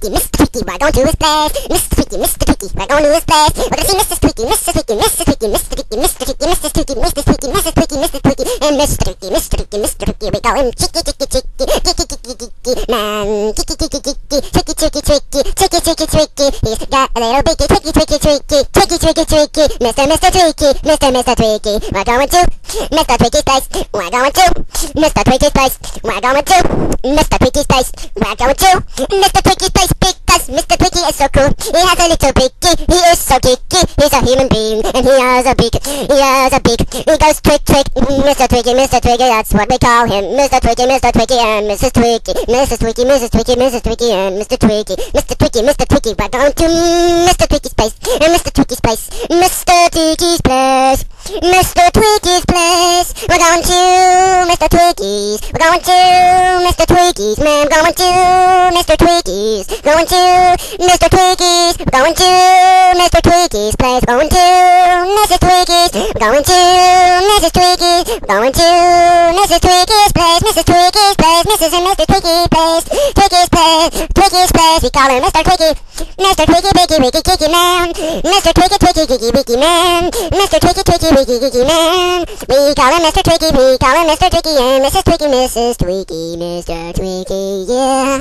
Tweaky, Mr. Tweaky, we're going to his place. Mr. Tweaky, we're going to his place. We're gonna see Mrs. Tweaky, Mr. Tweaky, Mr. Tweaky, Mr. Tweaky, Mr. Tweaky, Mr. Tweaky, Mr. Tweaky, Mrs. Tweaky, Mr. Tweaky, and Mr. Tweaky, Mr. Tweaky, Mr. Tweaky. We call him Chicky, Chicky, Chicky, Chicky, Chicky, Chicky, man. Chicky, Chicky, Chicky, Chicky, Chicky, Chicky, Chicky, Chicky, Chicky. He's got a little beaky, Tweaky, Tweaky, Tweaky, Tweaky, Tweaky, Tweaky. Mr. Tweaky, Mr. Tweaky. We're going to Mr. Tweaky's place. We're going to Mr. Tweaky's place. We're going to Mr. Tweaky's place. We're going to Mr. Tweaky's place because Mr. Tweaky is so cool. He has a little beaky. He is so geeky. He's a human being and he has a beak. He has a beak. He goes tweak, tweak. Mr. Tweaky, that's what we call him. Mr. Tweaky, and Mrs. Tweaky. Mrs. Tweaky, and Mr. Tweaky. Mr. Tweaky, we're going to Mr. Tweaky's place. And Mr. Tweaky's place. Mr. Tweaky's place. Mr. Tweaky's place. We're going to Mr. Tweaky's. We're going to Mr. Tweaky's, man. Going to Mr. Tweaky's. Going to Mr. Tweaky's. We're going to Mr. Tweaky's place. Going to Mrs. Tweaky's. We're going to Mrs. Tweaky's. We're going to Mrs. Tweaky's place. Mrs. Tweaky's place. Mrs. and Mr. Tweaky place. Tweaky's place. Tweaky's place. We call him Mr. Tweaky. Mr. Tweaky, Tweaky, Wicky, Kicky, man. Mr. Tweaky, Tweaky, Kicky, Wicky, man. Mr. Tweaky, Tweaky, Wicky, Kicky, man. We call him Mr. Tweaky. We call him Mr. Tweaky and Mrs. Tweaky, Mrs. Tweaky, Mr. Tweaky, yeah.